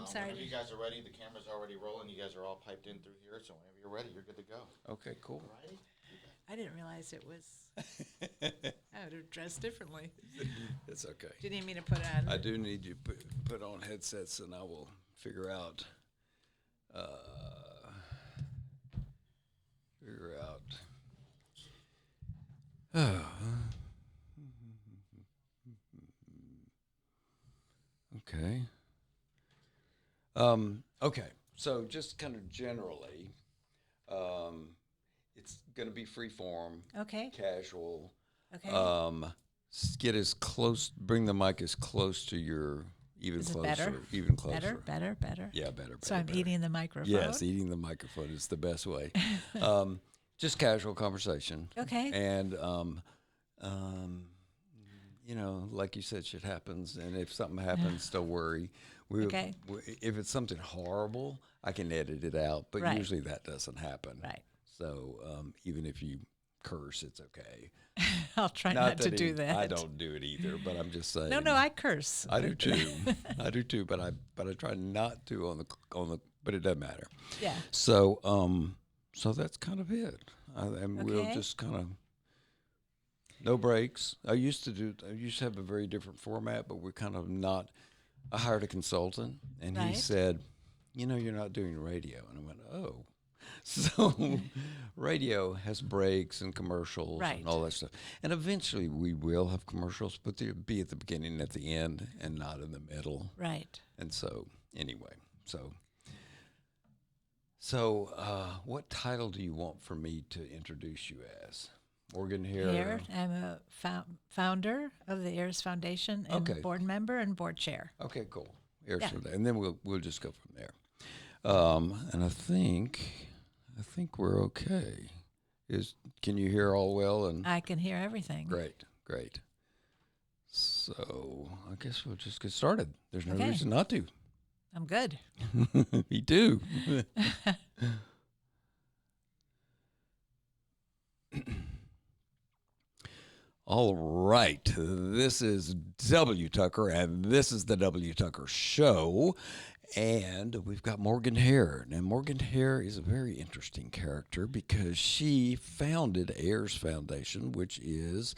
sorry. Whenever you guys are ready, the camera's already rolling. You guys are all piped in through here, so whenever you're ready, you're good to go. Okay, cool. Alrighty? I didn't realize it was. I would have dressed differently. It's okay. Do you need me to put on? I do need you to put on headsets, and I will figure out. Figure out. Okay. Okay. So just kind of generally, it's going to be free form, Okay. casual. Okay. Get as close. Bring the mic as close to your even Is it closer. better? Even closer. Better. Yeah, better. So I'm better. eating the microphone. Yes, eating the microphone is the best way. Just casual conversation. Okay. And like you said, shit happens, and if something happens, don't worry. Okay. If it's something horrible, I can edit it out, but Right. usually that doesn't happen. Right. So even if you curse, it's okay. I'll try not to do that. I don't do it either, but I'm just saying. No, I curse. I do too. I do too, but I try not to on the. But it doesn't matter. Yeah. So so that's kind of it, and we'll Okay. just kind of no breaks. I used to have a very different format, but we're kind of not. I hired a consultant, and he Right. said, "You're not doing radio," and I went, "Oh." So radio has breaks and commercials Right. and all that stuff. And eventually we will have commercials, but they'll be at the beginning and at the end and not in the middle. Right. And so anyway, what title do you want for me to introduce you as? Morgan Hare? Hare. I'm a founder of the Heirs Foundation and Okay. board member and board chair. Okay, cool. Heirs Yeah. Foundation. And then we'll just go from there. And I think we're okay. Can you hear all well? And I can hear everything. great. So I guess we'll just get started. There's no Okay. reason not to. I'm good. Me too. All right. This is W. Tucker, and this is the W. Tucker Show. And we've got Morgan Hare. Now, Morgan Hare is a very interesting character because she founded Heirs Foundation, which is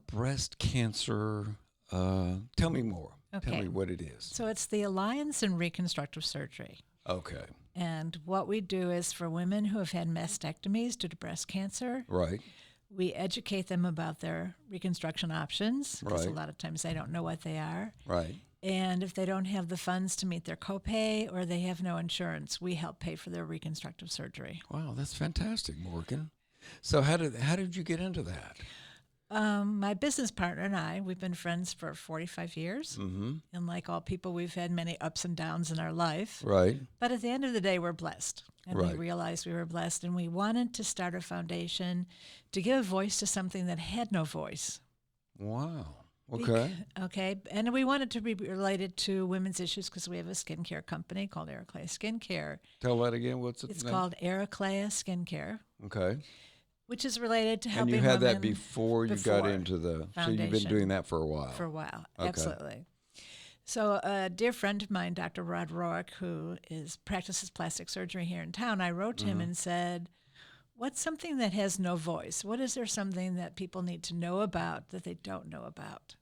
breast cancer. Tell me more. Tell Okay. me what it is. So it's the Alliance in Reconstructive Surgery. Okay. And what we do is for women who have had mastectomies due to breast cancer, Right. we educate them about their reconstruction options because a Right. lot of times they don't know what they are. Right. And if they don't have the funds to meet their copay or they have no insurance, we help pay for their reconstructive surgery. Wow, that's fantastic, Morgan. So how did you get into that? My business partner and I, we've been friends for 45 years. Mm-hmm. And like all people, we've had many ups and downs in our life. Right. But at the end of the day, we're blessed. And Right. we realized we were blessed. And we wanted to start a foundation to give voice to something that had no voice. Wow. Okay. Okay. And we wanted to be related to women's issues because we have a skincare company called Ericlea Skincare. Tell that again. What's its It's name? called Ericlea Skincare, Okay. which is related to And helping you had that women before you got before into the. So you've been foundation. doing that for a while. for a while. Okay. Absolutely. So a dear friend of mine, Dr. Rod Rourke, who practices plastic surgery here in town, I wrote to him and said, what's something that has no voice? What is there something that people need to know about that they don't know about?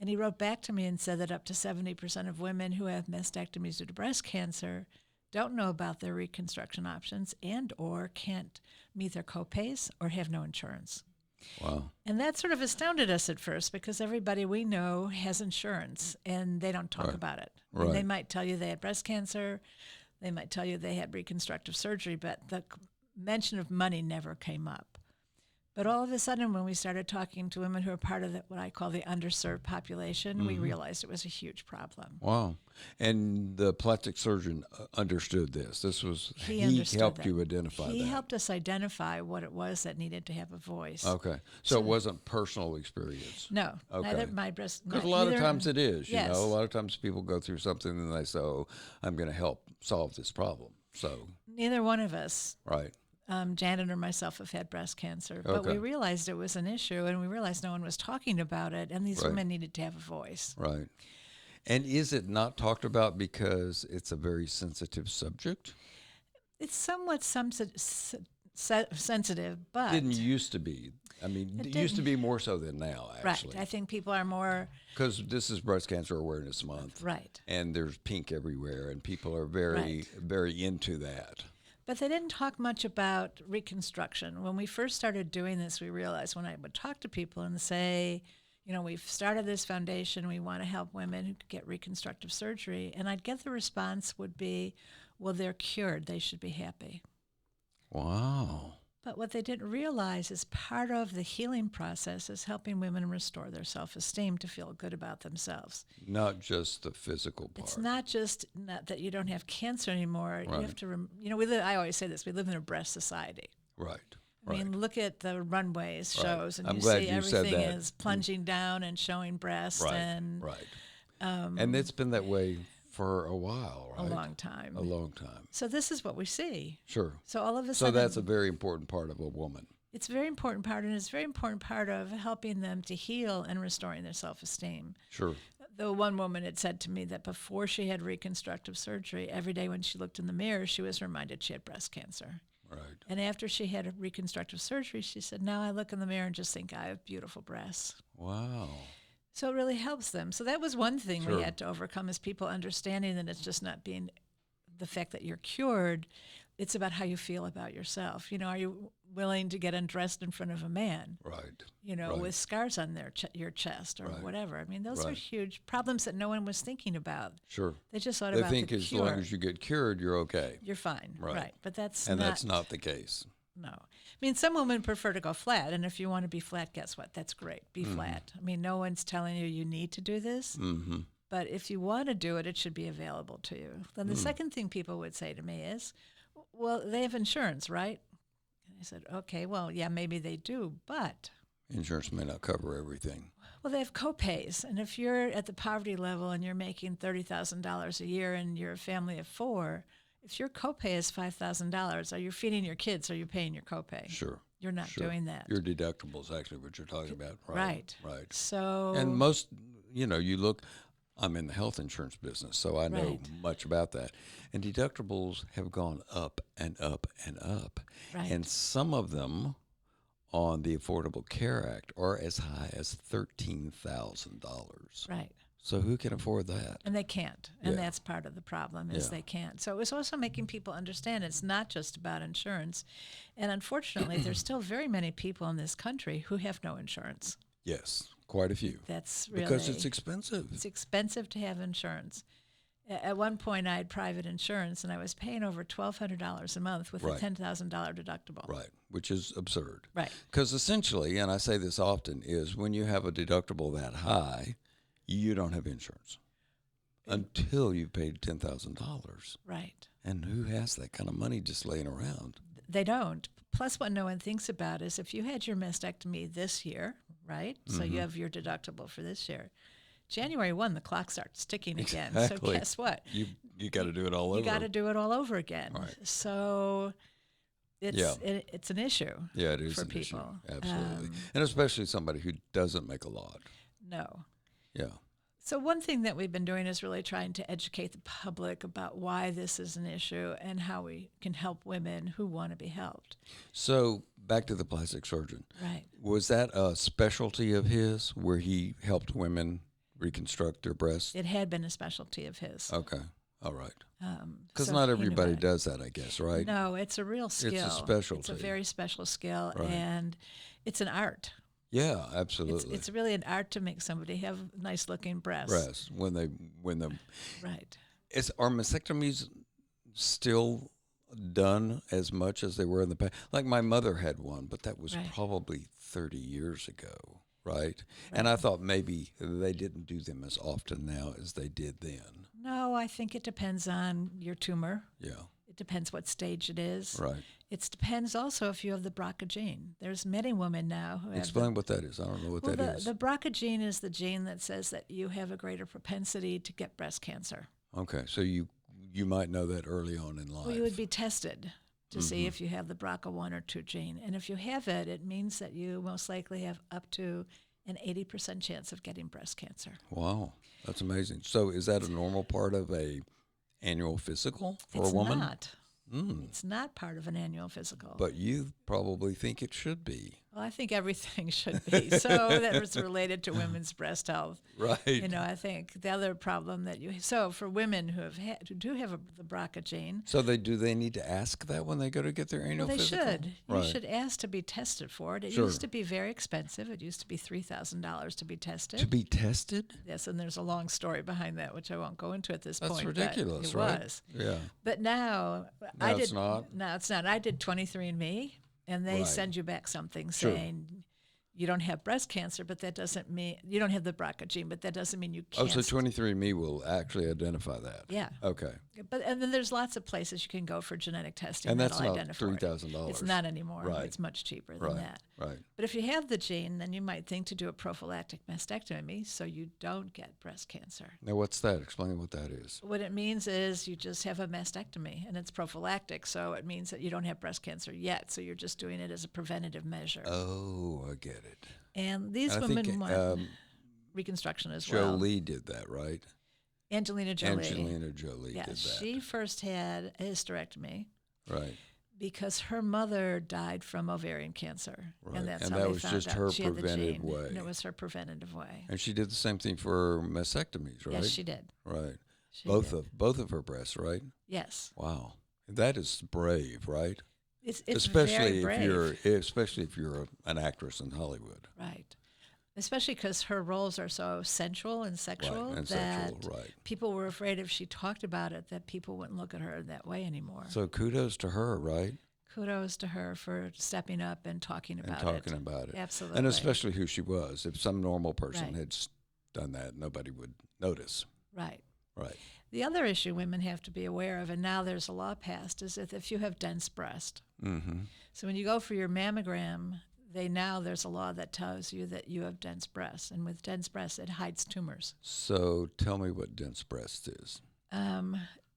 And he wrote back to me and said that up to 70% of women who have mastectomies due to breast cancer don't know about their reconstruction options and or can't meet their copays or have no insurance. Wow. And that sort of astounded us at first because everybody we know has insurance and they don't talk Right. about it. Right. And they might tell you they had breast cancer, they might tell you they had reconstructive surgery, but the mention of money never came up. But all of a sudden, when we started talking to women who are part of what I call the underserved population, we realized it was a huge problem. Wow. And the plastic surgeon understood this. He understood helped that. you identify He that. helped us identify what it was that needed to have a voice. Okay. So it wasn't personal experience. No, Okay. neither my breast. Because a lot of neither- times it is, Yes. A lot of times people go through something and they say, oh, I'm going to help solve this problem. So, Neither one of us, right. Janet or myself, have had breast cancer. But Okay. we realized it was an issue, and we realized no one was talking about it, and these Right. women needed to have a voice. Right. And is it not talked about because it's a very sensitive subject? It's somewhat sensitive, but Didn't used to be. I mean, it used to be more so than now, actually. right. I think people are more Because this is Breast Cancer Awareness Month. right. And there's pink everywhere, and people are very, Right. very into that. But they didn't talk much about Reconstruction. When we first started doing this, we realized when I would talk to people and say, we've started this foundation, we want to help women who get reconstructive surgery, and I'd get the response would be, well, they're cured, they should be happy. Wow. But what they didn't realize is part of the healing process is helping women restore their self-esteem to feel good about themselves. Not just the physical part. It's not just that you don't have cancer anymore. Right. You have to, I always say this, we live in a breast society. Right. I mean, look at the runways shows, and I'm you glad see you said everything that. is plunging down and showing breast and Right. And it's been that way for a while, right? a long time. A long time. So this is what we see. Sure. So all of a So sudden, that's a very important part of a woman. it's a very important part, and it's a very important part of helping them to heal and restoring their self-esteem. Sure. The one woman had said to me that before she had reconstructive surgery, every day when she looked in the mirror, she was reminded she had breast cancer. Right. And after she had a reconstructive surgery, she said, now I look in the mirror and just think I have beautiful breasts. Wow. So it really helps them. So that was one thing Sure. we had to overcome is people understanding that it's just not being the fact that you're cured. It's about how you feel about yourself. Are you willing to get undressed in front of a man? Right. With scars on your chest or Right. whatever. I mean, those are Right. huge problems that no one was thinking about. Sure. They just thought They about think the as cure. long as you get cured, you're okay. You're fine. Right. But that's And not. that's not the case. No. I mean, some women prefer to go flat, and if you want to be flat, guess what? That's great. Be flat. I mean, no one's telling you need to do this, Mm-hmm. but if you want to do it, it should be available to you. Then the second thing people would say to me is, well, they have insurance, right? And I said, okay, well, yeah, maybe they do, but, Insurance may not cover everything. well, they have copays, and if you're at the poverty level and you're making $30,000 a year and you're a family of 4, if your copay is $5,000, are you feeding your kids? Are you paying your copay? Sure. You're not Sure. doing that. Your deductible is actually what you're talking about. Right. Right. So And most, you look, I'm in the health insurance business, so I know Right. much about that. And deductibles have gone up and up and up. Right. And some of them on the Affordable Care Act are as high as $13,000. right. So who can afford that? And they can't. And Yeah. that's part of the problem is Yeah. they can't. So it was also making people understand it's not just about insurance. And unfortunately, there's still very many people in this country who have no insurance. Yes, quite a few. That's really Because it's expensive. It's expensive to have insurance. At one point, I had private insurance, and I was paying over $1,200 a month with Right. a $10,000 deductible. Right, which is absurd. Right. Because essentially, and I say this often, is when you have a deductible that high, you don't have insurance until you've paid $10,000. Right. And who has that kind of money just laying around? They don't. Plus, what no one thinks about is if you had your mastectomy this year, right? So you have your deductible for this year. January 1, the clock starts ticking again. Exactly. So guess what? You got to do it all over. You got to do it all over again. Right. So it's Yeah. it's an issue. Yeah, it is for an issue. people. Absolutely. And especially somebody who doesn't make a lot. No. Yeah. So one thing that we've been doing is really trying to educate the public about why this is an issue and how we can help women who want to be helped. So back to the plastic surgeon. Right. Was that a specialty of his where he helped women reconstruct their breasts? It had been a specialty of his. Okay. All right. Because So not everybody anyway. does that, I guess, right? No, it's a real skill. It's a specialty. very special skill, Right. and it's an art. Yeah, absolutely. It's really an art to make somebody have nice looking breasts. breasts when the Right. are mastectomies still done as much as they were in the past? Like my mother had one, but that was Right. probably 30 years ago, right? And I thought maybe they didn't do them as often now as they did then. No, I think it depends on your tumor. Yeah, It depends what stage it is. right. It depends also if you have the BRCA gene. There's many women now who have Explain what that is. I don't know what well, that is. the BRCA gene is the gene that says that you have a greater propensity to get breast cancer. Okay, so you might know that early on in life. Well, you would be tested to Mm-hmm. see if you have the BRCA 1 or 2 gene. And if you have it, it means that you most likely have up to an 80% chance of getting breast cancer. Wow, that's amazing. So is that a normal part of a annual physical for a woman? It's not. It's not part of an annual physical. But you probably think it should be. Well, I think everything should be. So that was related to women's breast health. Right. You know, I think the other problem that so for women who do have the BRCA gene. So do they need to ask that when they go to get their annual Well, they physical? should. Right. You should ask to be tested for it. It Sure. used to be very expensive. It used to be $3,000 to be tested. To be tested? Yes, and there's a long story behind that, which I won't go into at this That's point. ridiculous, but right? It was. Yeah. But now, Now it's not? No, it's not. I did 23andMe, and they Right. send you back something Sure. saying you don't have breast cancer, but that doesn't mean you don't have the BRCA gene, but that doesn't mean you Oh, can't. so 23andMe will actually identify that. Yeah. Okay. And then there's lots of places you can go for genetic testing. And that's that'll not identify it. $3,000. It's not anymore. Right. It's much cheaper than Right. that. Right. But if you have the gene, then you might think to do a prophylactic mastectomy so you don't get breast cancer. Now, what's that? Explain what that is. What it means is you just have a mastectomy, and it's prophylactic, so it means that you don't have breast cancer yet. So you're just doing it as a preventative measure. Oh, I get it. And these I women think, want Reconstruction as well. Jolie did that, right? Angelina Jolie. Angelina Jolie Yeah, did that. she first had a hysterectomy Right. because her mother died from ovarian cancer, Right. and that's And how that they was found just out her she had the preventative gene, way. And it was her preventative way. And she did the same thing for mastectomies, right? Yes, she did. Right. She Both did. of her breasts, right? Yes, Wow. That is brave, right? it's especially very if brave. especially if you're an actress in Hollywood. Right. Especially because her roles are so sensual and sexual Right, and that sexual, right. people were afraid if she talked about it that people wouldn't look at her that way anymore. So kudos to her, right? Kudos to her for stepping up and talking about And talking about it. Absolutely. And especially who she was. If some normal person Right. had done that, nobody would notice. Right. Right. The other issue women have to be aware of, and now there's a law passed, is that if you have dense breast, Mm-hmm. so when you go for your mammogram, there's a law that tells you that you have dense breasts, and with dense breasts, it hides tumors. So tell me what dense breast is.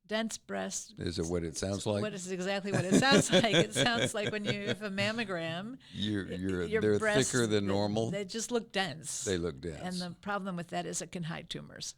Dense breast. Is it what it sounds like? What is exactly what it sounds like? It sounds like when you have a mammogram, your They're breasts, thicker than normal. They just look dense. They look dense. And the problem with that is it can hide tumors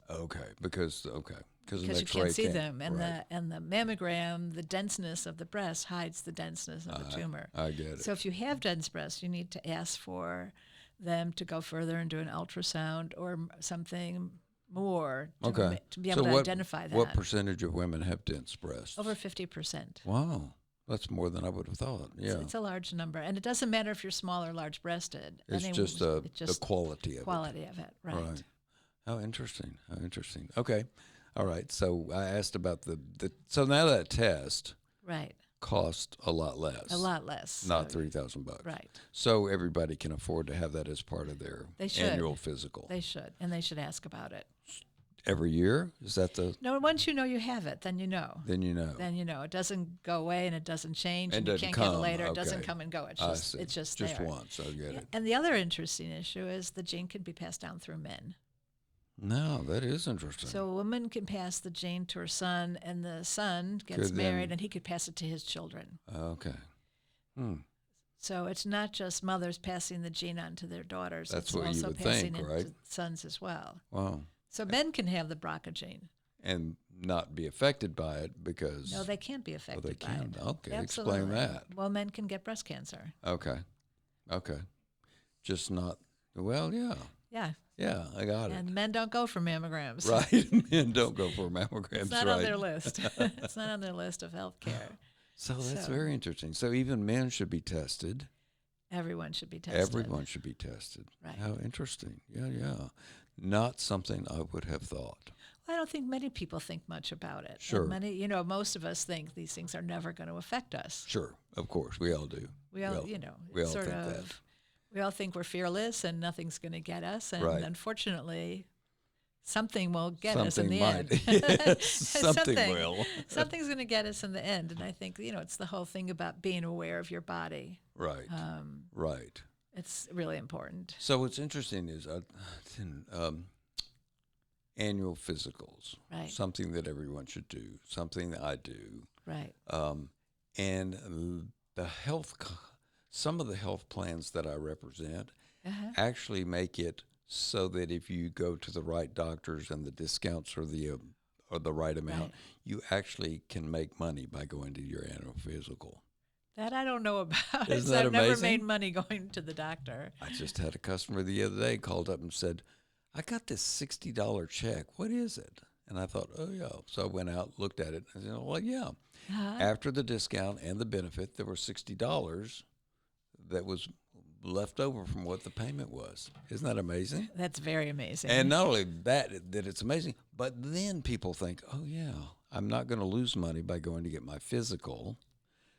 because an because you X-ray can't see them, and right. the mammogram, the denseness of the breast hides the denseness of the tumor. I get it. So if you have dense breasts, you need to ask for them to go further and do an ultrasound or something more to be able to identify that. What percentage of women have dense breasts? Over 50%. Wow. That's more than I would have thought. Yeah. It's a large number. And it doesn't matter if you're small or large breasted. It's just the quality of it. Right. How interesting. Okay. All right. So I asked about so now that test Right. cost a lot less. A lot less. Not $3,000. Right. So everybody can afford to have that as part of their annual physical. They should. And they should ask about it. Every year? Is that No, once you know you have it, then you know. Then you know. Then you know. It doesn't go away and it doesn't change And you doesn't can't get it come. later. It Okay. doesn't come and go. It's I just see. it's just Just there. once. I get it. And the other interesting issue is the gene can be passed down through men. No, that is interesting. So a woman can pass the gene to her son, and the son gets Could married, then- and he could pass it to his children. Okay. So it's not just mothers passing the gene on to their daughters. That's it's what you also would passing think, it right? to sons as well. Wow. So men can have the BRCA gene. And not be affected by it because... No, they can't be affected they by can. it. Okay, Absolutely. explain that. Well, men can get breast cancer. Okay. Just not... Well, yeah. Yeah. Yeah, I got And men don't go for mammograms. it. Right. Men don't go for mammograms, It's not right. on their list. It's not on their list of health care. So that's So- very interesting. So even men should be tested. Everyone should be tested. Everyone should be tested. Right. How interesting. Yeah. Not something I would have thought. I don't think many people think much about it. Sure. And most of us think these things are never going to affect us. Sure, of course, we all do. We all, we all sort think of, that. we all think we're fearless and nothing's going to get us. And Right. unfortunately, something will get us in Something the might. end. Yes, something will. Something's going to get us in the end. And I think, it's the whole thing about being aware of your body. Right. Right. It's really important. So what's interesting is annual physicals, Right. something that everyone should do, something that I do, Right. and some of the health plans that I represent actually make it so that if you go to the right doctors and the discounts are the right amount, Right. you actually can make money by going to your annual physical. That I don't know about. Isn't So that I've never amazing? made money going to the doctor. I just had a customer the other day called up and said, I got this $60 check. What is it? And I thought, oh, yeah. So I went out, looked at it, and I said, well, yeah. After the discount and the benefit, there was $60 that was left over from what the payment was. Isn't that amazing? That's very amazing. And not only that it's amazing, but then people think, oh, yeah, I'm not going to lose money by going to get my physical.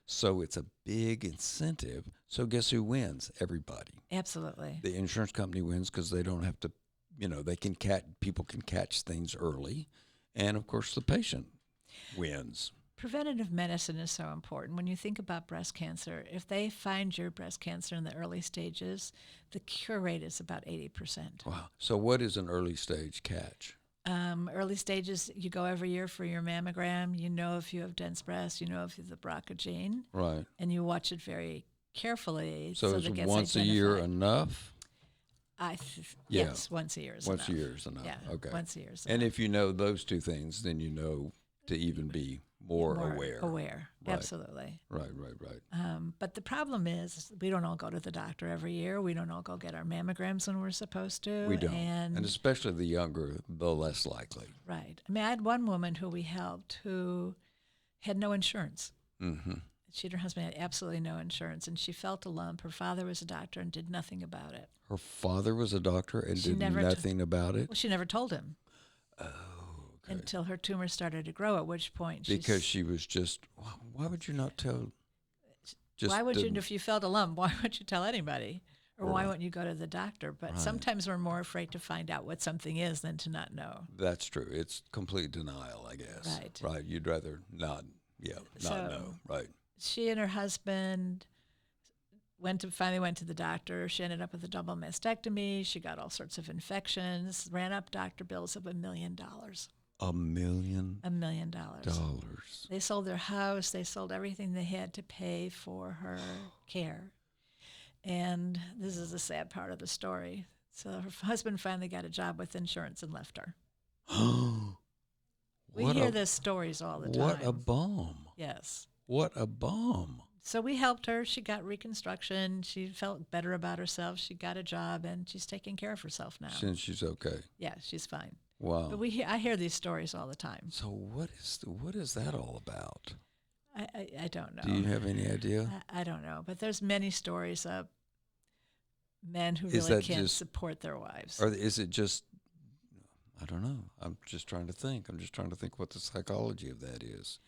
So it's a big incentive. So guess who wins? Everybody. Absolutely. The insurance company wins because they don't have to, they can people can catch things early. And of course, the patient wins. Preventative medicine is so important. When you think about breast cancer, if they find your breast cancer in the early stages, the cure rate is about 80%. Wow. So what is an early stage catch? Early stages, you go every year for your mammogram. You know if you have dense breast. You know if you have the BRCA gene. Right. And you watch it very carefully. So is that it gets once a year identified. enough? Yeah. Yes, once a year is Once enough. a year is enough. Yeah, Okay. once a year is And enough. if you know those two things, then you know to even be more aware. Aware, Right. Absolutely. Right. But the problem is we don't all go to the doctor every year. We don't all go get our mammograms when we're supposed to. We don't. And especially the younger, the less likely. right. I mean, I had one woman who we helped who had no insurance. Mm-hmm. She and her husband had absolutely no insurance, and she felt a lump. Her father was a doctor and did nothing about it. Her father was a doctor and She did never nothing about it? Well, she never told him Oh, okay. until her tumor started to grow, at which point Because she was just, why would you not tell? why would you, didn't- if you felt a lump, why would you tell anybody? Or why Right. wouldn't you go to the doctor? But Right. sometimes we're more afraid to find out what something is than to not know. That's true. It's complete denial, I guess. Right. Right. You'd rather not So- know. Right. She and her husband finally went to the doctor. She ended up with a double mastectomy. She got all sorts of infections, ran up doctor bills of $1 million. $1 million. $1 million. They sold their house. They sold everything they had to pay for her care. And this is the sad part of the story. So her husband finally got a job with insurance and left her. We hear these stories all the time. What a bomb. Yes. What a bomb. So we helped her. She got Reconstruction. She felt better about herself. She got a job, and she's taking care of herself now. Since she's okay. Yeah, she's fine. Wow. But I hear these stories all the time. So what is that all about? I don't know. Do you have any idea? I don't know. But there's many stories of men who Is really that can't just- support their wives. Or is it just, I don't know. I'm just trying to think. What the psychology of that is.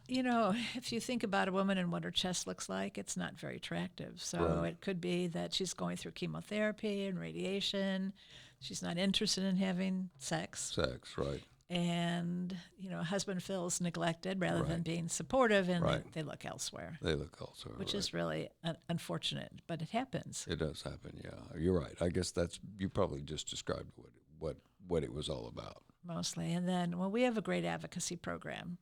If you think about a woman and what her chest looks like, it's not very attractive. So Right. it could be that she's going through chemotherapy and radiation. She's not interested in having sex. Sex, right. And, husband feels neglected rather than Right. being supportive, and Right. they look elsewhere, They look also. which right. is really unfortunate, but it happens. It does happen, yeah. You're right. I guess you probably just described what it was all about. Mostly. And then, we have a great advocacy program.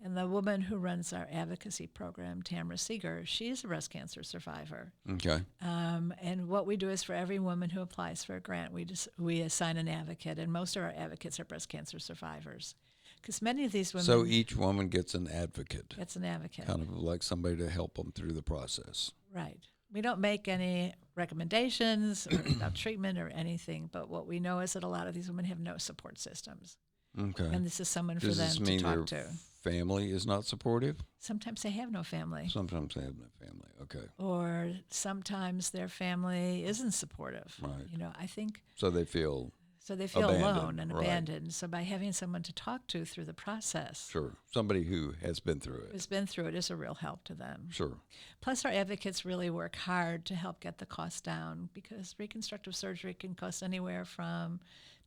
And the woman who runs our advocacy program, Tamara Seeger, she's a breast cancer survivor. Okay. And what we do is for every woman who applies for a grant, we assign an advocate. And most of our advocates are breast cancer survivors. Because many of these women... So each woman gets an advocate, gets an advocate. kind of like somebody to help them through the process. Right. We don't make any recommendations or about treatment or anything, but what we know is that a lot of these women have no support systems. Okay. And this is someone for Does them this to mean their talk to. family is not supportive? Sometimes they have no family, Sometimes they have no family. Okay. or sometimes their family isn't supportive. Right. I think So they feel, so they feel Abandoned, alone and right. abandoned. So by having someone to talk to through the process sure, somebody who has been through it. who's been through it is a real help to them. Sure. Plus, our advocates really work hard to help get the cost down because reconstructive surgery can cost anywhere from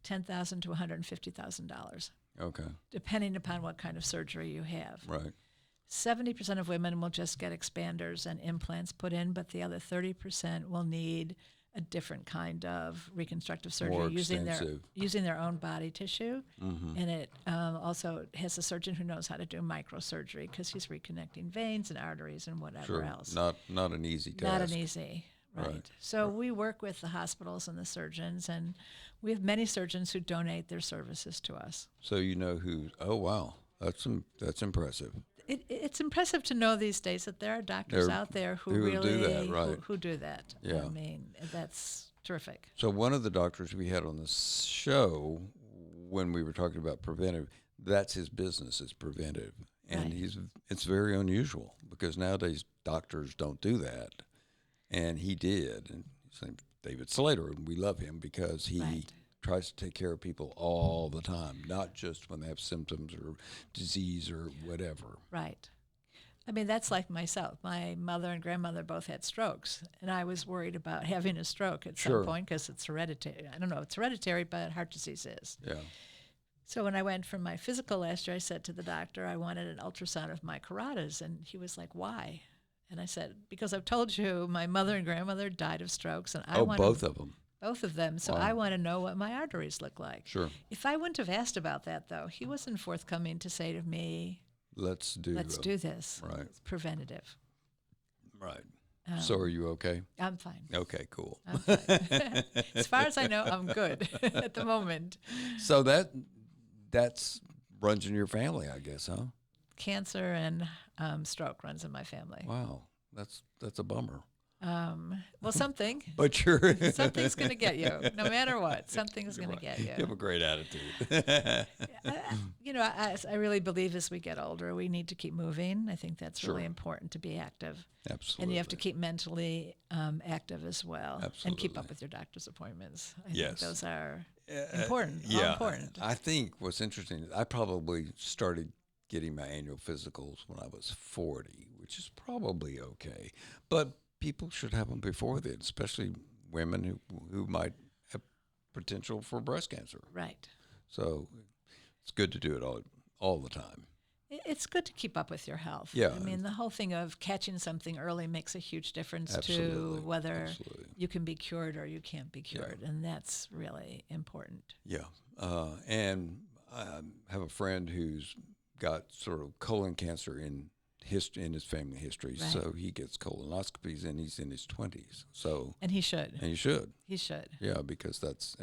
$10,000 to $150,000, Okay. depending upon what kind of surgery you have. Right. 70% of women will just get expanders and implants put in, but the other 30% will need a different kind of reconstructive surgery More using extensive. their own body tissue. And it also has a surgeon who knows how to do microsurgery because he's reconnecting veins and arteries and whatever Sure. else. Not an easy task. Not an easy, Right. So we work with the hospitals and the surgeons, and we have many surgeons who donate their services to us. So you know who? Oh wow, that's impressive. It's impressive to know these days that there are doctors There- out there who who will really do that, right. who do that. Yeah. I mean, that's terrific. So one of the doctors we had on the show when we were talking about preventive, that's his business is preventive, and Right. it's very unusual because nowadays doctors don't do that, and he did. And his name's David Slater, and we love him because he Right. tries to take care of people all the time, not just when they have symptoms or disease or whatever. Right. I mean, that's like myself. My mother and grandmother both had strokes, and I was worried about having a stroke at Sure. some point because it's hereditary. I don't know, it's hereditary, but heart disease is. Yeah. So when I went for my physical last year, I said to the doctor, I wanted an ultrasound of my carotids, and he was like, "Why?" And I said, "Because I've told you my mother and grandmother died of strokes, and I want Both of them. both of them, so Wow. I want to know what my arteries look like." Sure. If I wouldn't have asked about that, though, he wasn't forthcoming to say to me, Let's do. "Let's do this. Right. It's preventative." Right. Um, So are you okay? I'm fine. Okay. Cool. I'm fine. As far as I know, I'm good at the moment. So that's runs in your family, I guess, huh? Cancer and stroke runs in my family. Wow, that's a bummer. Well, something. But you're Something's going to get you, no matter what. Something's going to get you have you. a great attitude. You know, I really believe as we get older, we need to keep moving. I think that's Sure. really important to be active. Absolutely. And you have to keep mentally active as well. And keep Absolutely. up with your doctor's appointments. I Yes. think those are important. All Yeah, important. I think what's interesting is I probably started getting my annual physicals when I was 40, which is probably okay. But people should have them before then, especially women who might have potential for breast cancer. Right. So it's good to do it all the time. It's good to keep up with your health. Yeah. I mean, the whole thing of catching something early makes a huge difference Absolutely. to whether Absolutely. you can be cured or you can't be cured. And that's really important. Yeah. And I have a friend who's got sort of colon cancer in his family history. Right. So he gets colonoscopies and he's in his 20s. So And he should. and he should. He should. Yeah, because that's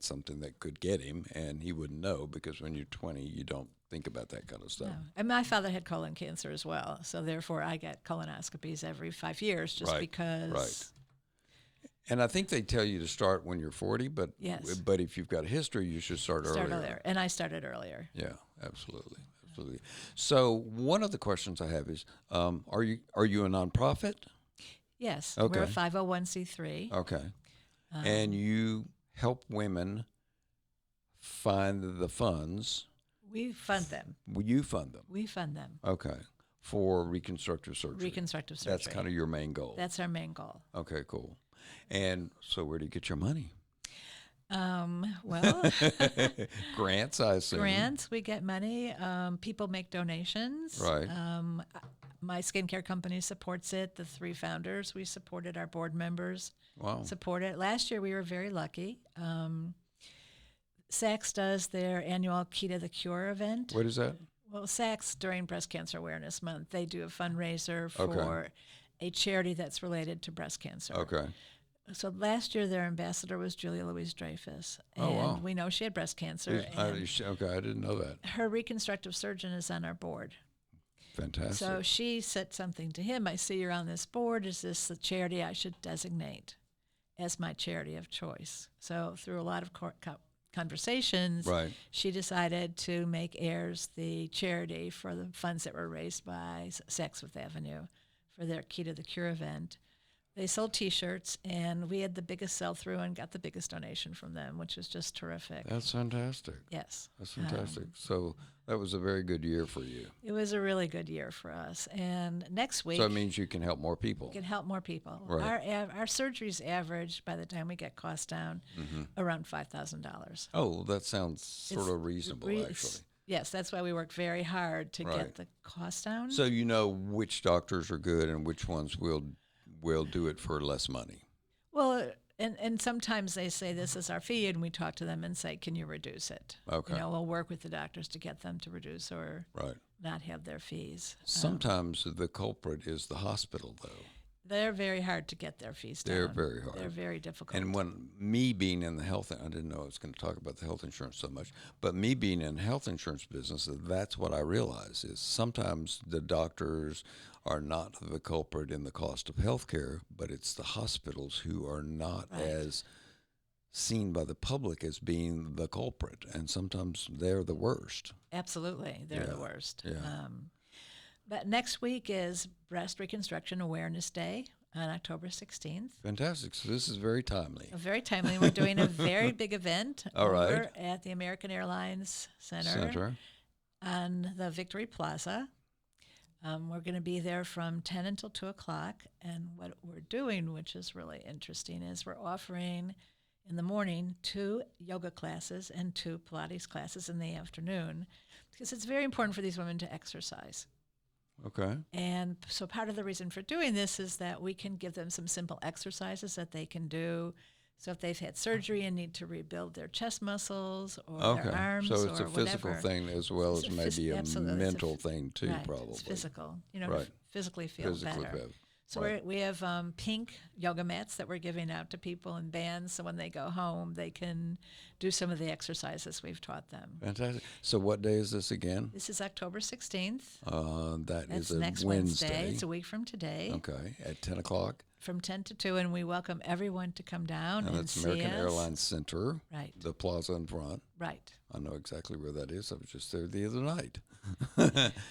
something that could get him, and he wouldn't know because when you're 20, you don't think about that kind of stuff. No. And my father had colon cancer as well. So therefore, I get colonoscopies every 5 years just Right, because. right. And I think they tell you to start when you're 40, but Yes. but if you've got a history, you should start earlier. And I started earlier. Yeah, absolutely, absolutely. So one of the questions I have is, are you a nonprofit? Yes. Okay. We're a 501c3. Okay, and you help women find the funds. We fund them. You fund them. We fund them. Okay, for reconstructive surgery. Reconstructive surgery. That's kind of your main goal. That's our main goal. Okay, cool. And so where do you get your money? Well, Grants, I assume. grants, we get money. People make donations. Right. My skincare company supports it. The 3 founders, we supported. Our board members Wow. support it. Last year, we were very lucky. Saks does their annual Key to the Cure event. What is that? Well, Saks, during Breast Cancer Awareness Month, they do a fundraiser Okay. for a charity that's related to breast cancer. Okay. So last year, their ambassador was Julia Louise-Dreyfus. And Oh, wow. we know she had breast cancer. Okay, I didn't know that. Her reconstructive surgeon is on our board. Fantastic. So she said something to him. I see you're on this board. Is this the charity I should designate as my charity of choice? So through a lot of conversations, Right. she decided to make Ayers the charity for the funds that were raised by Saks Fifth Avenue for their Key to the Cure event. They sold T-shirts, and we had the biggest sell-through and got the biggest donation from them, which was just terrific. That's fantastic. Yes. That's fantastic. So that was a very good year for you. It was a really good year for us. And next week, So it means you can help more people. we can help more people. Right. Our surgeries average, by the time we get costs down, around $5,000. Oh, that sounds sort It's of reasonable, actually. Yes, that's why we work very hard to Right. get the cost down. So you know which doctors are good and which ones will do it for less money. Well, and sometimes they say this is our fee, and we talk to them and say, can you reduce it? Okay. You know, we'll work with the doctors to get them to reduce or Right. not have their fees. Sometimes the culprit is the hospital, though. They're very hard to get their fees down. They're very hard. They're very difficult. And when me being in the health, I didn't know I was going to talk about the health insurance so much, but me being in the health insurance business, that's what I realize is sometimes the doctors are not the culprit in the cost of health care, but it's the hospitals who are not as seen by the public as being the culprit. And sometimes they're the worst. Absolutely. They're the worst. Yeah. But next week is Breast Reconstruction Awareness Day on October 16th. Fantastic. So this is very timely. Very timely. We're doing a very big event All over right. at the American Airlines Center on the Victory Plaza. We're going to be there from 10 until 2 o'clock. And what we're doing, which is really interesting, is we're offering in the morning 2 yoga classes and 2 Pilates classes in the afternoon, because it's very important for these women to exercise. Okay. And so part of the reason for doing this is that we can give them some simple exercises that they can do. So if they've had surgery and need to rebuild their chest muscles or their arms so it's or a physical whatever, thing as well as maybe a mental thing too, right, probably. it's physical, to Right. physically feel better. So we have pink yoga mats that we're giving out to people in bands, so when they go home, they can do some of the exercises we've taught them. Fantastic. So what day is this again? This is October 16th. That's That's a next Wednesday. It's a week from today. Okay, at 10 o'clock. From 10 to 2, and we welcome everyone to come down And and that's see American us. Airlines Center, Right, the plaza in front. right. I know exactly where that is. I was just there the other night.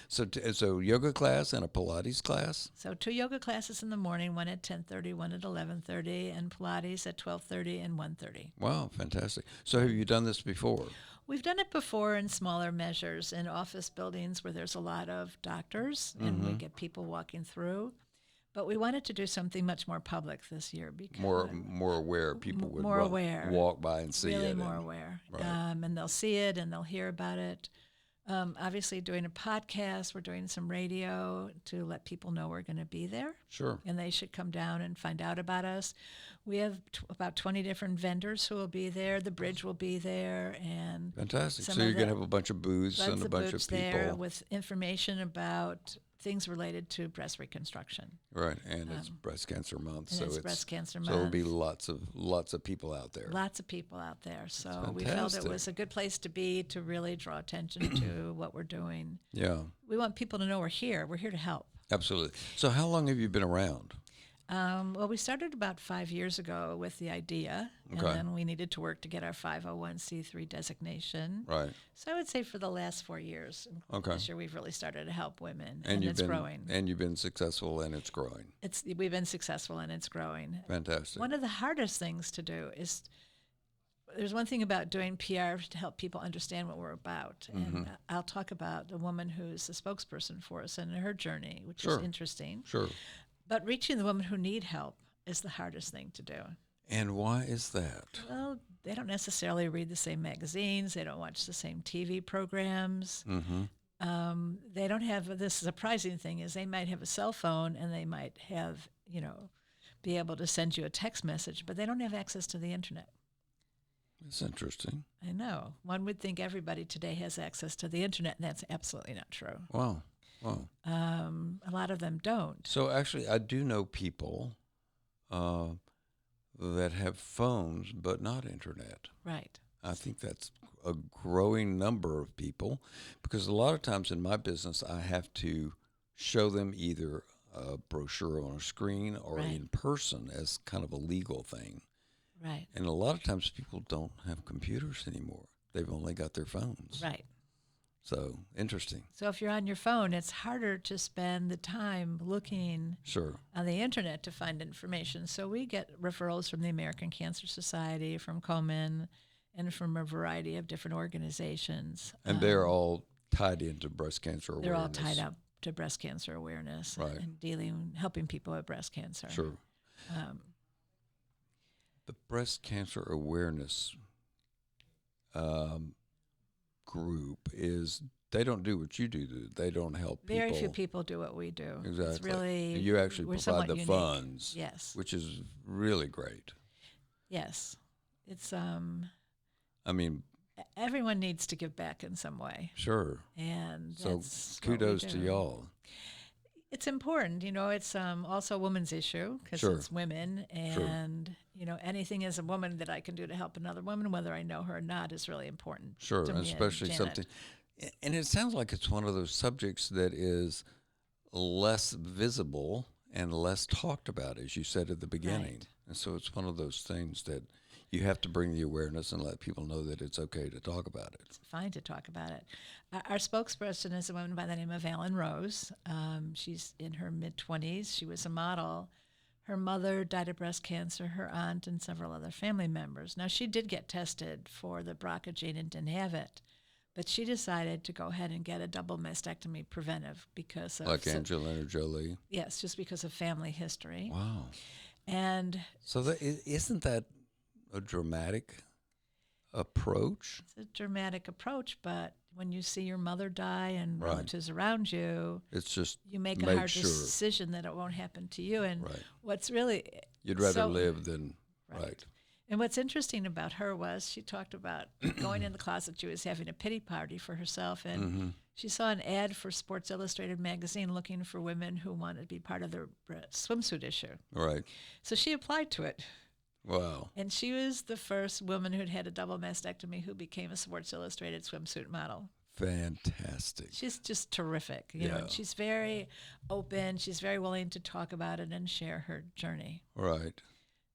So yoga class and a Pilates class? So 2 yoga classes in the morning, one at 10:30, one at 11:30, and Pilates at 12:30 and 1:30. Wow, fantastic. So have you done this before? We've done it before in smaller measures in office buildings where there's a lot of doctors and we get people walking through. But we wanted to do something much more public this year because More aware people would more aware. walk by and see really it. more aware. Right. And they'll see it and they'll hear about it. Obviously, doing a podcast, we're doing some radio to let people know we're going to be there. Sure. And they should come down and find out about us. We have about 20 different vendors who will be there. The bridge will be there. And Fantastic. some So of you're going the- to have a bunch of booths and a bunch of booths there people. with information about things related to breast reconstruction. Right, and it's breast cancer month, And so it's breast cancer So there'll month. be lots of people out there. Lots of people out there. So That's we felt it fantastic. was a good place to be to really draw attention to what we're doing. Yeah, We want people to know we're here. We're here to help. absolutely. So how long have you been around? Well, we started about 5 years ago with the idea, Okay. and then we needed to work to get our 501c3 designation. Right, So I would say for the last 4 years, Okay. this year we've really started to help women, and you've it's been growing. and you've been successful, and it's growing. We've been successful, and it's growing. Fantastic. One of the hardest things to do is there's one thing about doing PR to help people understand what we're about. And I'll talk about the woman who's the spokesperson for us and her journey, which Sure. is interesting. Sure. But reaching the women who need help is the hardest thing to do. And why is that? Well, they don't necessarily read the same magazines. They don't watch the same TV programs. They don't have, the surprising thing is they might have a cell phone and they might have, be able to send you a text message, but they don't have access to the internet. It's interesting. I know. One would think everybody today has access to the internet, and that's absolutely not true. Wow. A lot of them don't. So actually, I do know people that have phones but not internet. Right. I think that's a growing number of people because a lot of times in my business, I have to show them either a brochure on a screen or Right. in person as kind of a legal thing. Right. And a lot of times people don't have computers anymore. They've only got their phones. Right. So interesting. So if you're on your phone, it's harder to spend the time looking Sure. on the internet to find information. So we get referrals from the American Cancer Society, from Komen, and from a variety of different organizations. And they're all tied into breast cancer awareness. They're all tied up to breast cancer awareness Right. and helping people with breast cancer. Sure. The breast cancer awareness group they don't do what you do. They don't help people. Very few people do what we do. Exactly. It's really, you actually we're provide somewhat the unique. funds, Yes. which is really great. Yes. It's I mean, everyone needs to give back in some way, sure. and So that's what we kudos to do. y'all. It's important, it's also a woman's issue because Sure. it's women, Sure. and anything as a woman that I can do to help another woman, whether I know her or not, is really important Sure, to and me and especially Janet. something, and it sounds like it's one of those subjects that is less visible and less talked about, as you said at the beginning. Right. And so it's one of those things that you have to bring the awareness and let people know that it's okay to talk about it. It's fine to talk about it. Our spokesperson is a woman by the name of Ellen Rose. She's in her mid-20s. She was a model. Her mother died of breast cancer, her aunt, and several other family members. Now, she did get tested for the BRCA gene and didn't have it, but she decided to go ahead and get a double mastectomy preventive because of... Like Angelina Jolie. Yes, just because of family history. Wow. And So isn't that a dramatic approach? it's a dramatic approach, but when you see your mother die and Right. relatives around you, It's just you make a make hard sure. decision that it won't happen to you. And Right. what's really You'd rather so- live than Right. right. And what's interesting about her was she talked about going in the closet. She was having a pity party for herself, and Mm-hmm. she saw an ad for Sports Illustrated magazine looking for women who wanted to be part of their swimsuit issue. Right. So she applied to it. Wow. And she was the first woman who'd had a double mastectomy who became a Sports Illustrated swimsuit model. Fantastic. She's just terrific, Yeah. and she's very open. She's very willing to talk about it and share her journey. Right.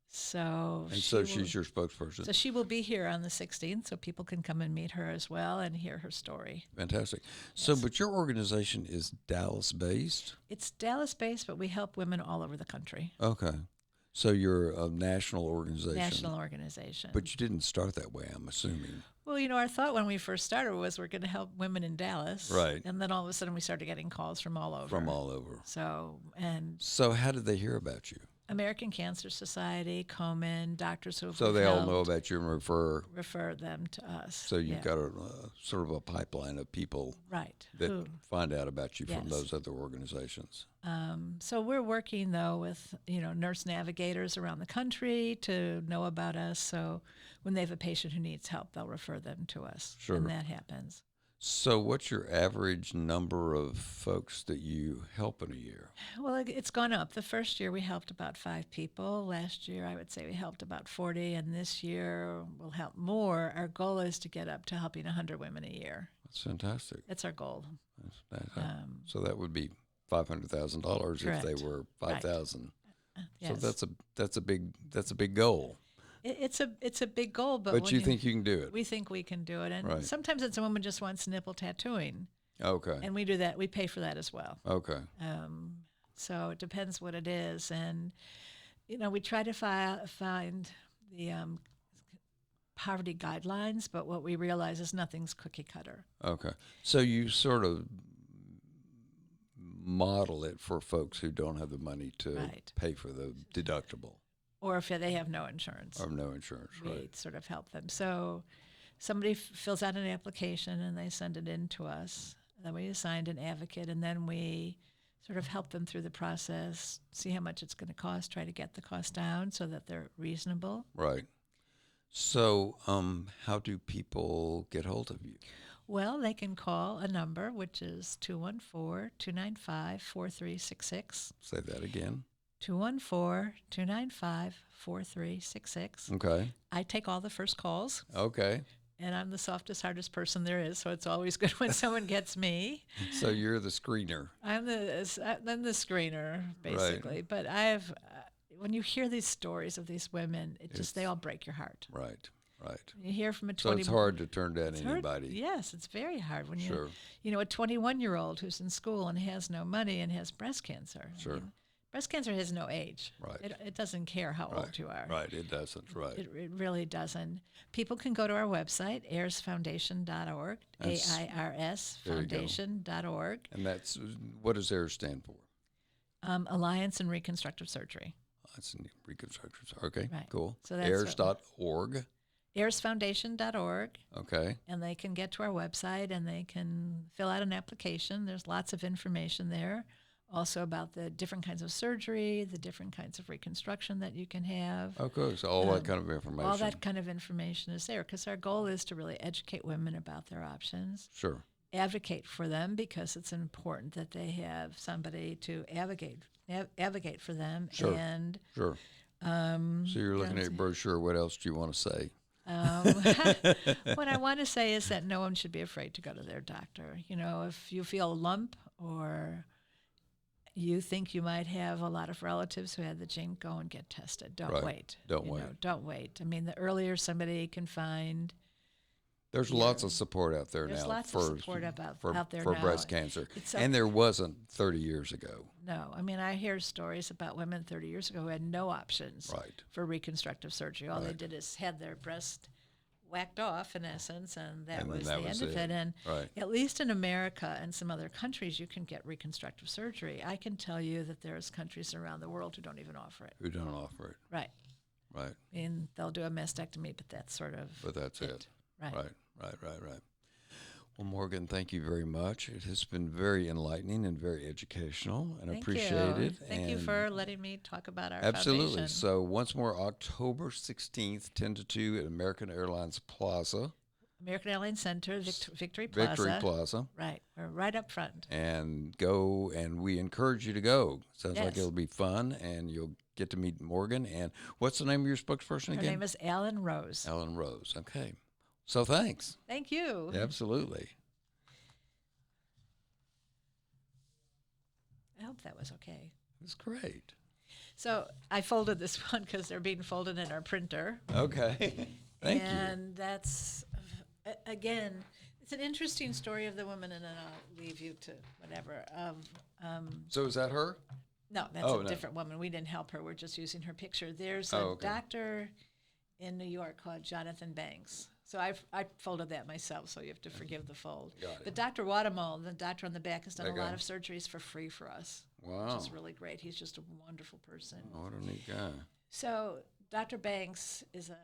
So And so she's your spokesperson. So she will be here on the 16th, so people can come and meet her as well and hear her story. Fantastic. So, but your organization is Dallas based? It's Dallas-based, but we help women all over the country. Okay. So you're a national organization. National organization. But you didn't start that way, I'm assuming. Well, our thought when we first started was we're going to help women in Dallas. Right. And then all of a sudden we started getting calls from all over. From all over. So how did they hear about you? American Cancer Society, Komen, doctors who So they all know about you and refer them to us. So you've got a sort of a pipeline of people right that find out about you from Yes. those other organizations. So we're working though with nurse navigators around the country to know about us. So when they have a patient who needs help, they'll refer them to us. Sure. And that happens. So what's your average number of folks that you help in a year? Well, it's gone up. The first year we helped about 5 people. Last year I would say we helped about 40, and this year we'll help more. Our goal is to get up to helping 100 women a year. That's fantastic. That's our goal. So that would be $500,000 if they Correct. were 5,000. Yes. So that's a big goal. It's a big goal, but But when you think you can do it? we think we can do it, and Right. sometimes it's a woman just wants nipple tattooing, Okay. and we do that. We pay for that as well. Okay. So it depends what it is, and we try to find the poverty guidelines, but what we realize is nothing's cookie cutter. Okay. So you sort of model it for folks who don't have the money to Right. pay for the deductible Or if they have no insurance, or no insurance, we right? sort of help them. So somebody fills out an application and they send it in to us. Then we assign an advocate, and then we sort of help them through the process, see how much it's going to cost, try to get the cost down so that they're reasonable. Right. So how do people get hold of you? Well, they can call a number, which is 214-295-4366. Say that again. 214-295-4366. Okay. I take all the first calls, Okay. and I'm the softest, hardest person there is, so it's always good when someone gets me. So you're the screener. I'm the screener, basically. But I have, when you hear these stories of these women, they all break your heart. Right. Right. You hear from a So 20. it's hard to turn down It's hard. anybody. Yes, it's very hard when Sure. a 21-year-old who's in school and has no money and has breast cancer. Sure. Breast cancer has no age. Right. It doesn't care how old you are. Right. It doesn't. Right. It really doesn't. People can go to our website, airsfoundation.org, That's- AIRS there you go. foundation.org, And that's what does AIR stand for? Alliance in Reconstructive Surgery. That's in Reconstruction. Okay. Right. Cool. So that's airs.org. airsfoundation.org, Okay. and they can get to our website and they can fill out an application. There's lots of information there, also about the different kinds of surgery, the different kinds of reconstruction that you can have. Okay. So all that kind of information. All that kind of information is there because our goal is to really educate women about their options. Sure. advocate for them because it's important that they have somebody to advocate for them. Sure. And Sure. So you're looking at your brochure. What else do you want to say? what I want to say is that no one should be afraid to go to their doctor. You know, if you feel a lump or you think you might have a lot of relatives who had the gene, go and get tested. Don't Right. wait. Don't You wait. know, don't wait. I mean, the earlier somebody can find, There's lots of support out there there's now lots for of support out there for now. breast cancer, It's and there wasn't 30 years ago. No, I mean, I hear stories about women 30 years ago who had no options Right. for reconstructive surgery. All they Right. did is had their breast whacked off, in essence, and that And then was that the was end of it. it. And Right. at least in America and some other countries, you can get reconstructive surgery. I can tell you that there's countries around the world who don't even offer it. Who don't offer it? Right. Right. I mean, they'll do a mastectomy, but that's sort of But that's it. Right. Right. Well, Morgan, thank you very much. It has been very enlightening and very educational, and I Thank appreciate you. it. Thank you And for letting me talk about our absolutely. foundation. So once more, October 16th, 10 to 2 at American Airlines Plaza, American Airlines Center, Victory Plaza. Victory Plaza. Right. We're right up front. And go, and we encourage you to go. Sounds like Yes. it'll be fun, and you'll get to meet Morgan. And what's the name of your spokesperson Her again? name is Alan Rose. Ellen Rose. Okay. So thanks. Thank you. Absolutely. I hope that was okay. It's great. So I folded this one because they're being folded in our printer. Okay. Thank you. And that's, again, it's an interesting story of the woman, and then I'll leave you to whatever. So is that her? No, that's Oh, a no. different woman. We didn't help her. We're just using her picture. There's Oh, a okay. doctor in New York called Jonathan Banks. So I folded that myself, so you have to forgive the fold. Got it. But Dr. Watermole, the doctor on the back, has done That a lot guy? of surgeries for free for us, Wow. which is really great. He's just a wonderful person. Oh, what a neat guy. So Dr. Banks is a